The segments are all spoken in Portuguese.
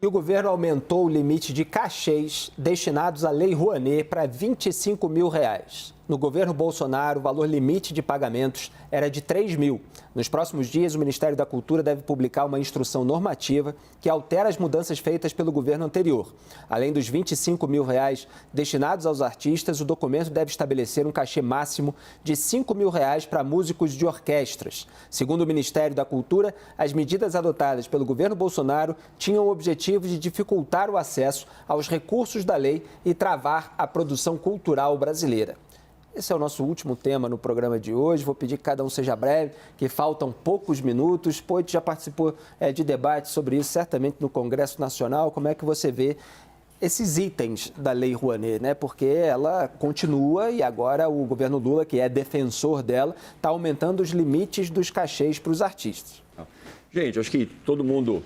E o governo aumentou o limite de cachês destinados à Lei Rouanet para R$25 mil. No governo Bolsonaro, o valor limite de pagamentos era de R$3 mil. Nos próximos dias, o Ministério da Cultura deve publicar uma instrução normativa que altera as mudanças feitas pelo governo anterior. Além dos R$25 mil destinados aos artistas, o documento deve estabelecer um cachê máximo de R$5 mil para músicos de orquestras. Segundo o Ministério da Cultura, as medidas adotadas pelo governo Bolsonaro tinham o objetivo de dificultar o acesso aos recursos da lei e travar a produção cultural brasileira. Esse é o nosso último tema no programa de hoje. Vou pedir que cada um seja breve, que faltam poucos minutos. Poit já participou de debates sobre isso, certamente no Congresso Nacional. Como é que você vê esses itens da Lei Rouanet, né? Porque ela continua e agora o governo Lula, que é defensor dela, está aumentando os limites dos cachês para os artistas. Gente, acho que todo mundo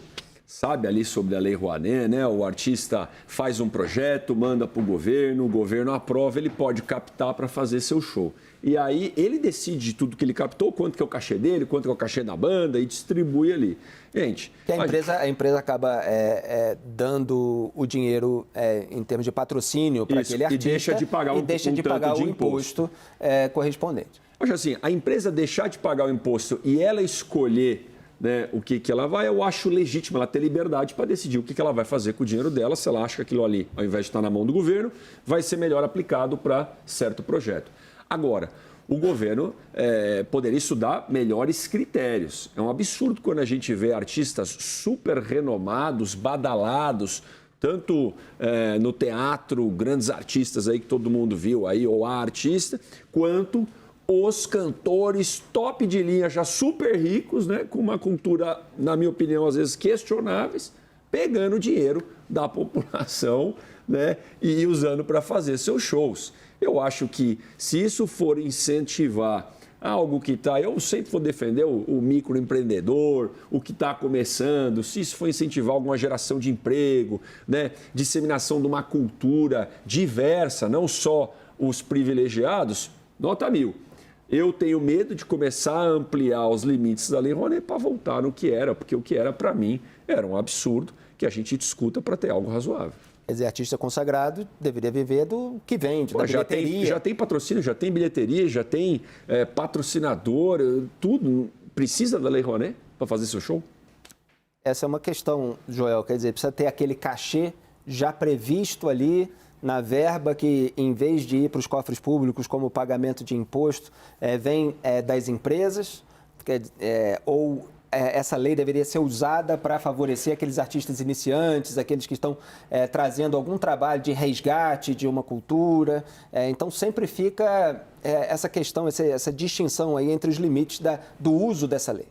sabe ali sobre a Lei Rouanet, né? O artista faz um projeto, manda para o governo aprova, ele pode captar para fazer seu show. E aí ele decide de tudo que ele captou, quanto que é o cachê dele, quanto que é o cachê da banda e distribui ali. Gente... A empresa acaba dando o dinheiro em termos de patrocínio para aquele artista e deixa de pagar o imposto correspondente. Acho assim, a empresa deixar de pagar o imposto e ela escolher, né, o que ela vai, eu acho legítimo, ela ter liberdade para decidir o que ela vai fazer com o dinheiro dela, se ela acha que aquilo ali, ao invés de estar na mão do governo, vai ser melhor aplicado para certo projeto. Agora, o governo poderia estudar melhores critérios. É um absurdo quando a gente vê artistas super renomados, badalados, tanto no teatro, grandes artistas aí que todo mundo viu, aí, ou a artista, quanto os cantores top de linha, já super ricos, né, com uma cultura, na minha opinião, às vezes questionáveis, pegando dinheiro da população, né, e usando para fazer seus shows. Eu acho que se isso for incentivar algo que está... Eu sempre vou defender o microempreendedor, o que está começando, se isso for incentivar alguma geração de emprego, né, disseminação de uma cultura diversa, não só os privilegiados, nota 1000. Eu tenho medo de começar a ampliar os limites da Lei Rouanet para voltar no que era, porque o que era, para mim, era um absurdo que a gente discuta para ter algo razoável. Quer dizer, artista consagrado deveria viver do que vende, da bilheteria. Já tem patrocínio, já tem bilheteria, já tem patrocinador, tudo. Precisa da Lei Rouanet para fazer seu show? Essa é uma questão, Joel, quer dizer, precisa ter aquele cachê já previsto ali na verba que, em vez de ir para os cofres públicos como pagamento de imposto, vem das empresas, ou essa lei deveria ser usada para favorecer aqueles artistas iniciantes, aqueles que estão trazendo algum trabalho de resgate de uma cultura. Então, sempre fica essa questão, essa distinção aí entre os limites do uso dessa lei.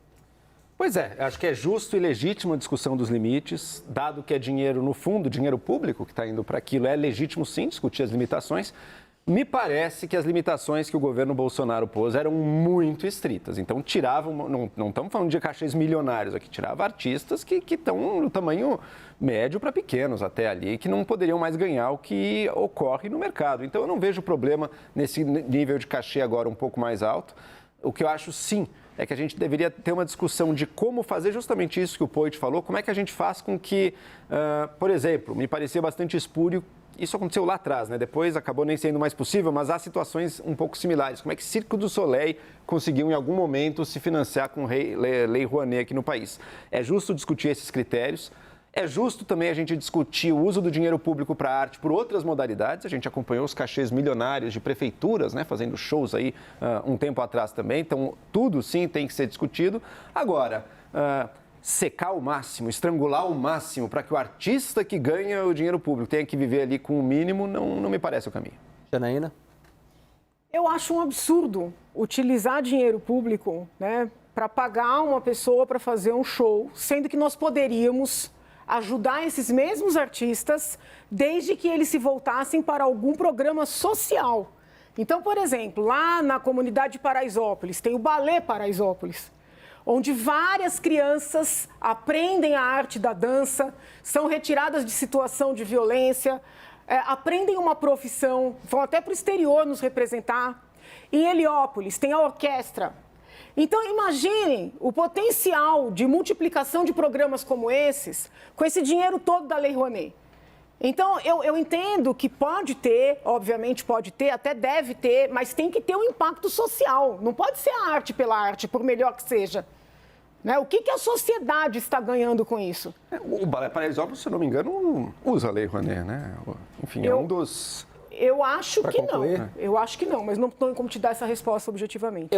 Pois é, acho que é justo e legítimo a discussão dos limites, dado que é dinheiro, no fundo, dinheiro público que está indo para aquilo, é legítimo sim discutir as limitações. Me parece que as limitações que o governo Bolsonaro pôs eram muito estritas. Então, tiravam, não estamos falando de cachês milionários aqui, tirava artistas que estão no tamanho médio para pequenos até ali, que não poderiam mais ganhar o que ocorre no mercado. Então, eu não vejo problema nesse nível de cachê agora um pouco mais alto. O que eu acho, sim, é que a gente deveria ter uma discussão de como fazer justamente isso que o Poit falou, como é que a gente faz com que, por exemplo, me parecia bastante espúrio, isso aconteceu lá atrás, né? Depois acabou nem sendo mais possível, mas há situações um pouco similares. Como é que Cirque du Soleil conseguiu, em algum momento, se financiar com Lei Rouanet aqui no país? É justo discutir esses critérios. É justo também a gente discutir o uso do dinheiro público para a arte por outras modalidades. A gente acompanhou os cachês milionários de prefeituras, né, fazendo shows aí um tempo atrás também. Então, tudo sim tem que ser discutido. Agora, secar ao máximo, estrangular ao máximo para que o artista que ganha o dinheiro público tenha que viver ali com o mínimo, não me parece o caminho. Janaína? Eu acho um absurdo utilizar dinheiro público, né, para pagar uma pessoa para fazer um show, sendo que nós poderíamos ajudar esses mesmos artistas desde que eles se voltassem para algum programa social. Então, por exemplo, lá na comunidade de Paraisópolis, tem o Balé Paraisópolis, onde várias crianças aprendem a arte da dança, são retiradas de situação de violência, aprendem uma profissão, vão até para o exterior nos representar. Em Heliópolis, tem a orquestra. Então, imaginem o potencial de multiplicação de programas como esses com esse dinheiro todo da Lei Rouanet. Então, eu entendo que pode ter, obviamente pode ter, até deve ter, mas tem que ter um impacto social. Não pode ser a arte pela arte, por melhor que seja. Né? O que a sociedade está ganhando com isso? O Balé Paraisópolis, se eu não me engano, usa a Lei Rouanet, né? Enfim, é um dos... Eu acho que concluir? não. Eu acho que não, mas não tenho como te dar essa resposta objetivamente.